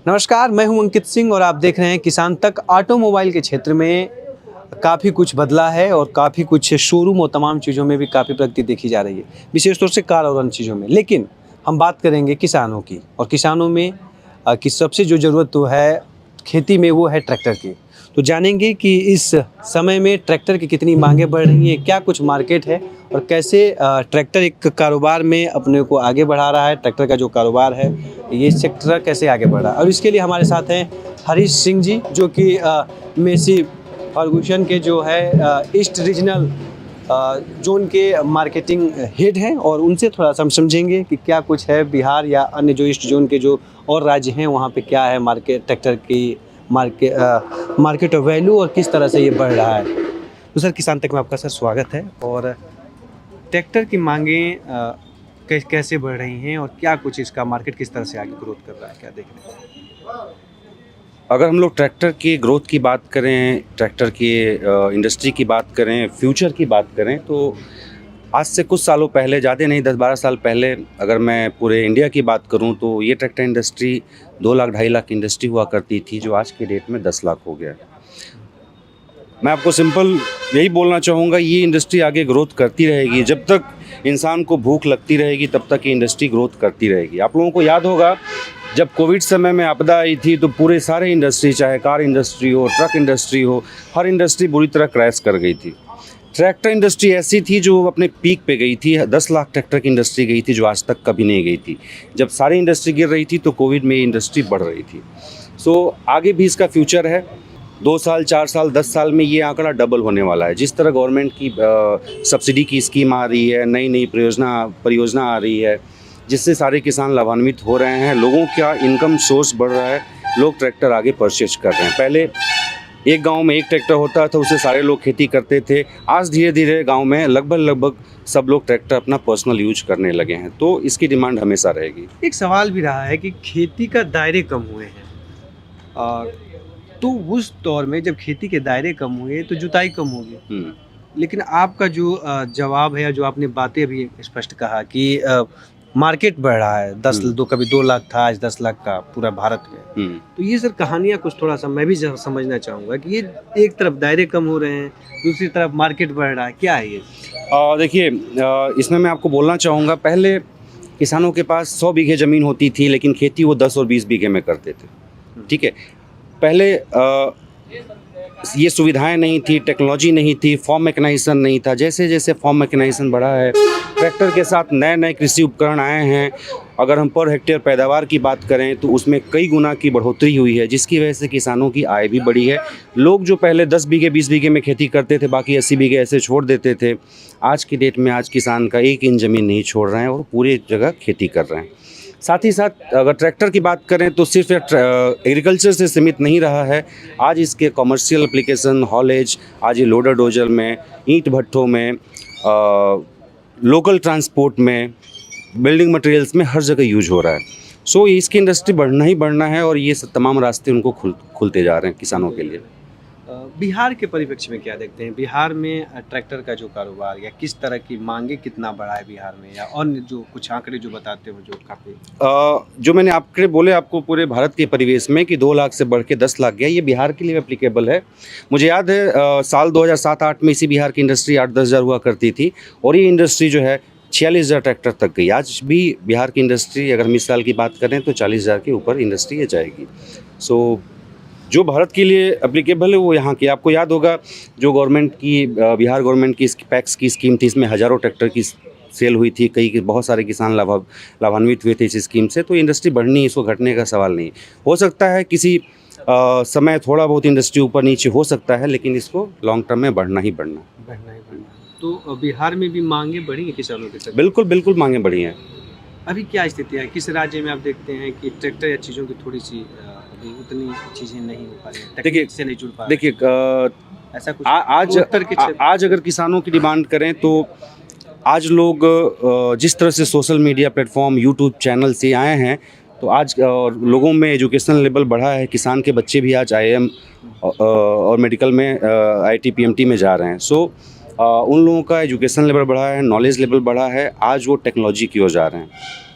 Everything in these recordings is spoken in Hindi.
नमस्कार, मैं हूं अंकित सिंह और आप देख रहे हैं किसान तक। ऑटोमोबाइल के क्षेत्र में काफ़ी कुछ बदला है और काफ़ी कुछ शोरूम और तमाम चीज़ों में भी काफ़ी प्रगति देखी जा रही है, विशेष तौर से कार और अन्य चीज़ों में। लेकिन हम बात करेंगे किसानों की, और किसानों में कि सबसे जो ज़रूरत तो है खेती में, वो है ट्रैक्टर की। तो जानेंगे कि इस समय में ट्रैक्टर की कितनी मांगें बढ़ रही हैं, क्या कुछ मार्केट है और कैसे ट्रैक्टर एक कारोबार में अपने को आगे बढ़ा रहा है। ट्रैक्टर का जो कारोबार है, ये सेक्टर कैसे आगे बढ़ रहा है। और इसके लिए हमारे साथ हैं हरीश सिंह जी, जो कि मेसी फर्गूसन के जो है ईस्ट रीजनल जोन के मार्केटिंग हेड हैं, और उनसे थोड़ा सा हम समझेंगे कि क्या कुछ है बिहार या अन्य जो ईस्ट जोन के जो और राज्य हैं वहाँ पे क्या है मार्केट, ट्रैक्टर की मार्केट वैल्यू और किस तरह से ये बढ़ रहा है। तो सर, किसान तक में आपका सर स्वागत है। और ट्रैक्टर की मांगें कैसे बढ़ रही हैं और क्या कुछ इसका मार्केट किस तरह से आगे ग्रोथ कर रहा है, क्या देख रहे हैं? अगर हम लोग ट्रैक्टर की ग्रोथ की बात करें, ट्रैक्टर की इंडस्ट्री की बात करें, फ्यूचर की बात करें, तो आज से कुछ सालों पहले, ज़्यादा नहीं 10-12 साल पहले, अगर मैं पूरे इंडिया की बात करूं तो ये ट्रैक्टर इंडस्ट्री 2 लाख 2.5 लाख की इंडस्ट्री हुआ करती थी, जो आज के डेट में 10 लाख हो गया है। मैं आपको सिंपल यही बोलना चाहूँगा, ये इंडस्ट्री आगे ग्रोथ करती रहेगी। जब तक इंसान को भूख लगती रहेगी तब तक ये इंडस्ट्री ग्रोथ करती रहेगी। आप लोगों को याद होगा, जब कोविड समय में आपदा आई थी तो पूरे सारे इंडस्ट्री, चाहे कार इंडस्ट्री हो, ट्रक इंडस्ट्री हो, हर इंडस्ट्री बुरी तरह क्रैश कर गई थी। ट्रैक्टर इंडस्ट्री ऐसी थी जो अपने पीक पे गई थी। 10 लाख ट्रैक्टर की इंडस्ट्री गई थी, जो आज तक कभी नहीं गई थी। जब सारी इंडस्ट्री गिर रही थी तो कोविड में ये इंडस्ट्री बढ़ रही थी। आगे भी इसका फ्यूचर है। 2 साल, 4 साल, 10 साल में ये आंकड़ा डबल होने वाला है। जिस तरह गवर्नमेंट की सब्सिडी की स्कीम आ रही है, नई नई परियोजना आ रही है, जिससे सारे किसान लाभान्वित हो रहे हैं, लोगों का इनकम सोर्स बढ़ रहा है, लोग ट्रैक्टर आगे परचेज कर रहे हैं। पहले एक गांव में एक ट्रैक्टर होता था, उससे सारे लोग खेती करते थे। आज धीरे धीरे गांव में लगभग सब लोग ट्रैक्टर अपना पर्सनल यूज करने लगे हैं, तो इसकी डिमांड हमेशा रहेगी। एक सवाल भी रहा है कि खेती का दायरे कम हुए हैं, और तो उस दौर में जब खेती के दायरे कम हुए तो जुताई कम होगी। लेकिन आपका जो जवाब है, या जो आपने बातें अभी स्पष्ट कहा कि मार्केट बढ़ रहा है, कभी 2 लाख था, आज 10 लाख का पूरा भारत में। तो ये सर कहानियाँ कुछ थोड़ा सा मैं भी समझना चाहूँगा कि ये एक तरफ दायरे कम हो रहे हैं, दूसरी तरफ मार्केट बढ़ रहा है, क्या है ये? देखिए, इसमें मैं आपको बोलना चाहूँगा, पहले किसानों के पास 100 बीघे ज़मीन होती थी, लेकिन खेती वो 10 और 20 बीघे में करते थे। ठीक है, पहले ये सुविधाएं नहीं थी, टेक्नोलॉजी नहीं थी, फार्म मैकेनाइजेशन नहीं था। जैसे जैसे फार्म मैकेनाइजेशन बढ़ा है, ट्रैक्टर के साथ नए नए कृषि उपकरण आए हैं। अगर हम पर हेक्टेयर पैदावार की बात करें तो उसमें कई गुना की बढ़ोतरी हुई है, जिसकी वजह से किसानों की आय भी बढ़ी है। लोग जो पहले 10 बीघे 20 बीघे में खेती करते थे, बाकी 80 बीघे ऐसे छोड़ देते थे, आज की डेट में आज किसान का 1 इंच ज़मीन नहीं छोड़ रहे हैं और पूरी जगह खेती कर रहे हैं। साथ ही साथ अगर ट्रैक्टर की बात करें तो सिर्फ एग्रीकल्चर से सीमित नहीं रहा है। आज इसके कमर्शियल एप्लीकेशन, हॉलेज, आज ये लोडर डोजर में, ईंट भट्ठों में, लोकल ट्रांसपोर्ट में, बिल्डिंग मटेरियल्स में, हर जगह यूज हो रहा है। इसकी इंडस्ट्री बढ़ना ही बढ़ना है, और ये तमाम रास्ते उनको खुलते जा रहे हैं किसानों के लिए। बिहार के परिप्रेक्ष्य में क्या देखते हैं? बिहार में ट्रैक्टर का जो कारोबार, या किस तरह की मांगे कितना बढ़ा है बिहार में, या अन्य जो कुछ आंकड़े जो बताते हो जो काफ़ी जो मैंने आंकड़े बोले आपको पूरे भारत के परिवेश में कि 2 लाख से बढ़ के 10 लाख गया, ये बिहार के लिए एप्लीकेबल है। मुझे याद है साल 2007-8 में इसी बिहार की इंडस्ट्री 8-10 हज़ार हुआ करती थी, और ये इंडस्ट्री जो है 46,000 ट्रैक्टर तक गई। आज भी बिहार की इंडस्ट्री, अगर मिसाल की बात करें तो 40,000 के ऊपर इंडस्ट्री ये जाएगी। जो भारत के लिए एप्लीकेबल है वो यहाँ की। आपको याद होगा, जो गवर्नमेंट की बिहार गवर्नमेंट की पैक्स की स्कीम थी, इसमें हज़ारों ट्रैक्टर की सेल हुई थी, बहुत सारे किसान लाभान्वित हुए थे इस स्कीम से। तो इंडस्ट्री बढ़नी, इसको घटने का सवाल नहीं। हो सकता है किसी समय थोड़ा बहुत इंडस्ट्री ऊपर नीचे हो सकता है, लेकिन इसको लॉन्ग टर्म में बढ़ना ही बढ़ना। तो बिहार में भी मांगे बढ़ी है किसानों के साथ? बिल्कुल बिल्कुल, मांगे बढ़ी हैं। अभी क्या स्थिति है? किस राज्य में आप देखते हैं कि ट्रैक्टर या चीज़ों की थोड़ी सी अभी उतनी चीज़ें नहीं हो पा रही हैं, टेक्निक से नहीं जुड़ पा रहे? देखिए, ऐसा कुछ आज अगर किसानों की डिमांड करें तो आज लोग जिस तरह से social media platform, YouTube channel से आए हैं, तो आज लोगों में एजुकेशन लेवल बढ़ा है। किसान के बच्चे भी आज IIM और मेडिकल में IIT PMT में जा रहे हैं। उन लोगों का एजुकेशन लेवल बढ़ा है, नॉलेज लेवल बढ़ा है, आज वो टेक्नोलॉजी की ओर जा रहे हैं।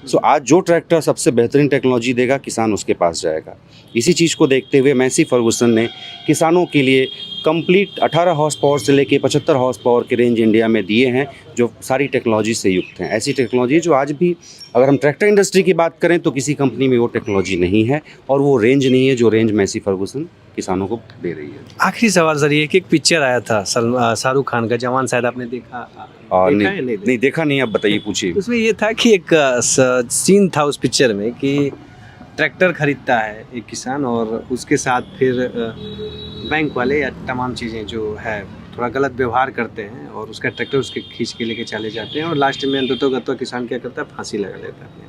सो आज जो ट्रैक्टर सबसे बेहतरीन टेक्नोलॉजी देगा किसान उसके पास जाएगा। इसी चीज़ को देखते हुए मैसी फर्गुसन ने किसानों के लिए कंप्लीट 18 हॉर्स पावर से लेके 75 हॉर्स पावर के रेंज इंडिया में दिए हैं, जो सारी टेक्नोलॉजी से युक्त हैं। ऐसी टेक्नोलॉजी जो आज भी अगर हम ट्रैक्टर इंडस्ट्री की बात करें तो किसी कंपनी में वो टेक्नोलॉजी नहीं है और वो रेंज नहीं है जो रेंज मैसी फर्गुसन किसानों को दे रही है। आखिरी सवाल सर, ये कि एक पिक्चर आया था शाहरुख खान का, जवान, शायद आपने देखा? देखा है? नहीं देखा नहीं, अब बताइए, पूछिए। उसमें ये था कि एक सीन था उस पिक्चर में कि ट्रैक्टर खरीदता है एक किसान और उसके साथ फिर बैंक वाले या तमाम चीज़ें जो है थोड़ा गलत व्यवहार करते हैं और उसका ट्रैक्टर उसके खींच के लेके चले जाते हैं और लास्ट में अंततः किसान क्या करता है, फांसी लगा लेता है।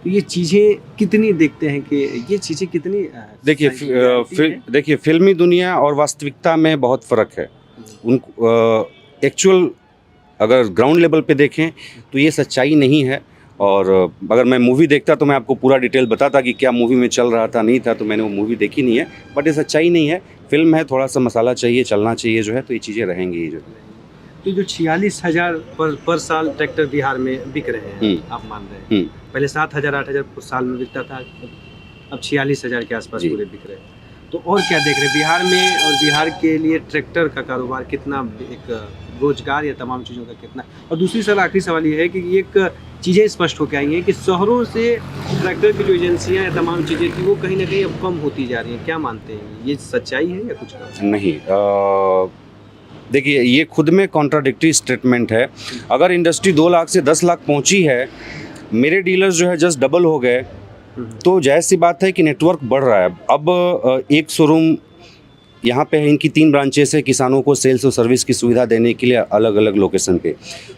तो ये चीज़ें कितनी देखते हैं कि ये चीज़ें कितनी देखिए फिल्मी दुनिया और वास्तविकता में बहुत फ़र्क है। उन एक्चुअल अगर ग्राउंड लेवल पे देखें तो ये सच्चाई नहीं है। और अगर मैं मूवी देखता तो मैं आपको पूरा डिटेल बताता कि क्या मूवी में चल रहा था, नहीं था, तो मैंने वो मूवी देखी नहीं है। बट ये सच्चाई नहीं है, फिल्म है, थोड़ा सा मसाला चाहिए, चलना चाहिए जो है, तो ये चीज़ें रहेंगी ही जो। तो जो 46,000 पर साल ट्रैक्टर बिहार में बिक रहे हैं, आप मान रहे हैं, पहले 7,000 8,000 साल में बिकता था, अब 46,000 के आसपास पूरे बिक रहे हैं। तो और क्या देख रहे हैं बिहार में, और बिहार के लिए ट्रैक्टर का कारोबार कितना, एक रोजगार या तमाम चीज़ों का कितना? और दूसरी सर आखिरी सवाल ये है कि एक चीज़ें स्पष्ट होकर आई हैं कि शहरों से ट्रैक्टर की जो एजेंसियां या तमाम चीज़ें थी वो कहीं ना कहीं अब कम होती जा रही हैं, क्या मानते हैं, ये सच्चाई है या कुछ और? नहीं, देखिए ये खुद में कॉन्ट्राडिक्टरी स्टेटमेंट है। अगर इंडस्ट्री 2 लाख से 10 लाख पहुंची है, मेरे डीलर्स जो है जस्ट डबल हो गए, तो जायज़ सी बात है कि नेटवर्क बढ़ रहा है। अब एक शोरूम यहाँ पे है, इनकी 3 ब्रांचेस है किसानों को सेल्स और सर्विस की सुविधा देने के लिए अलग अलग लोकेशन पे।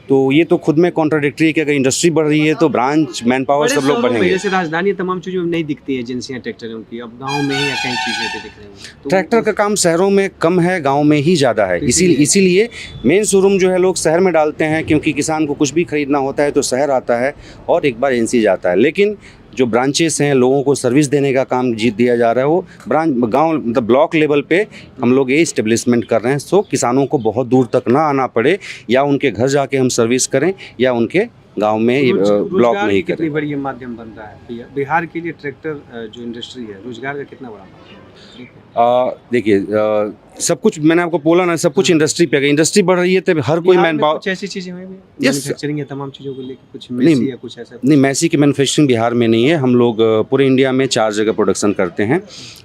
तो ये तो खुद में कॉन्ट्राडिक्टरी है कि अगर इंडस्ट्री बढ़ रही है तो ब्रांच, मैन पावर सब लोग बढ़ेंगे। जैसे राजधानी तमाम चीज़ों में नहीं दिखती है एजेंसियाँ ट्रैक्टरों की, अब गाँव में ही या कई चीज़ें पे दिख रही हैं। तो ट्रैक्टर का काम शहरों में कम है, गाँव में ही ज़्यादा है। इसीलिए मेन शोरूम जो है लोग शहर में डालते हैं, क्योंकि किसान को कुछ भी खरीदना होता है तो शहर आता है और एक बार एजेंसी जाता है। लेकिन जो ब्रांचेस हैं, लोगों को सर्विस देने का काम जीत दिया जा रहा है, वो ब्रांच गांव मतलब ब्लॉक लेवल पे हम लोग ये इस्टेब्लिशमेंट कर रहे हैं, सो किसानों को बहुत दूर तक ना आना पड़े, या उनके घर जाके हम सर्विस करें या उनके गांव में ब्लॉक में ही करें। कितनी बड़ी माध्यम बन रहा है बिहार के लिए ट्रैक्टर जो इंडस्ट्री है, रोजगार का कितना बड़ा माध्यम है? देखिए सब कुछ मैंने आपको बोला ना, सब कुछ इंडस्ट्री पे, अगर इंडस्ट्री बढ़ रही है तो हर कोई मैन पावर, कुछ ऐसी चीजें हुई मैन्युफैक्चरिंग या तमाम चीज़ों को लेकर कुछ मैसी या कुछ ऐसा? नहीं, मैसी की मैन्युफैक्चरिंग बिहार में नहीं है। हम लोग पूरे इंडिया में 4 जगह प्रोडक्शन करते हैं।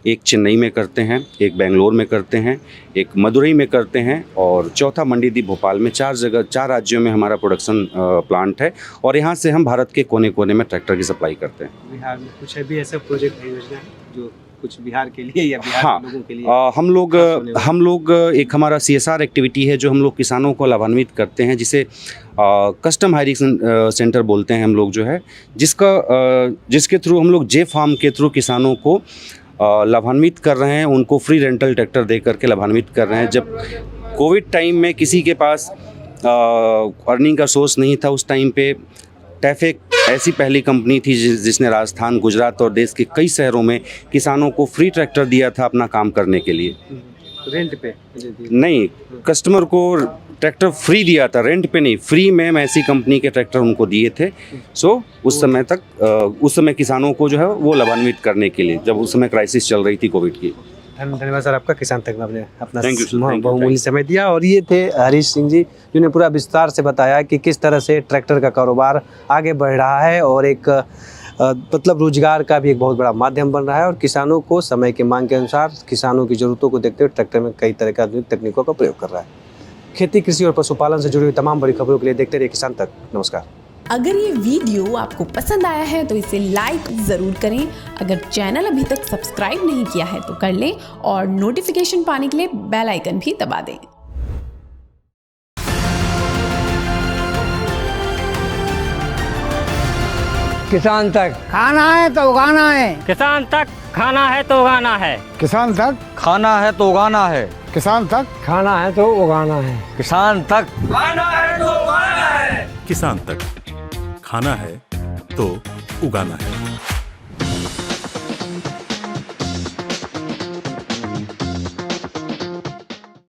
एक चेन्नई में करते हैं, एक बेंगलोर में करते हैं, एक मदुरई में करते हैं और चौथा मंडीदीप भोपाल में। 4 जगह 4 राज्यों में हमारा प्रोडक्शन प्लांट है और यहाँ से हम भारत के कोने कोने में ट्रैक्टर की सप्लाई करते हैं। बिहार में कुछ अभी ऐसा प्रोजेक्ट है, योजना जो कुछ बिहार के लिए या बिहार के लोगों के लिए? हम लोग एक हमारा CSR एक्टिविटी है जो हम लोग किसानों को लाभान्वित करते हैं, जिसे कस्टम हायरिंग सेंटर बोलते हैं हम लोग, जो है जिसके थ्रू हम लोग जे फार्म के थ्रू किसानों को लाभान्वित कर रहे हैं, उनको फ्री रेंटल ट्रैक्टर दे करके लाभान्वित कर रहे हैं। जब कोविड टाइम में किसी के पास अर्निंग का सोर्स नहीं था, उस टाइम पे टैफेक ऐसी पहली कंपनी थी जिसने राजस्थान, गुजरात और देश के कई शहरों में किसानों को फ्री ट्रैक्टर दिया था अपना काम करने के लिए। रेंट पे नहीं, कस्टमर को ट्रैक्टर फ्री दिया था, रेंट पे नहीं, फ्री में ऐसी कंपनी के ट्रैक्टर उनको दिए थे। सो उस समय किसानों को जो है वो लाभान्वित करने के लिए, जब उस समय क्राइसिस चल रही थी कोविड की। धन्यवाद सर आपका, किसान तक में आपने अपना बहुमूल्य समय दिया। और ये थे हरीश सिंह जी, जिन्होंने पूरा विस्तार से बताया कि किस तरह से ट्रैक्टर का कारोबार आगे बढ़ रहा है और एक मतलब रोजगार का भी एक बहुत बड़ा माध्यम बन रहा है और किसानों को समय की मांग के अनुसार, किसानों की ज़रूरतों को देखते हुए ट्रैक्टर में कई तरह का आधुनिक तकनीकों का प्रयोग कर रहा है। खेती, कृषि और पशुपालन से जुड़ी हुई तमाम बड़ी खबरों के लिए देखते रहिए किसान तक। नमस्कार। अगर ये वीडियो आपको पसंद आया है तो इसे लाइक ज़रूर करें। अगर चैनल अभी तक सब्सक्राइब नहीं किया है तो कर लें और नोटिफिकेशन पाने के लिए बेल आइकन भी दबा दें। किसान तक खाना है तो उगाना है, किसान तक खाना है तो उगाना है, किसान तक खाना है तो उगाना है, किसान तक खाना है तो उगाना है, किसान तक खाना है तो उगाना है, किसान तक खाना है तो उगाना है।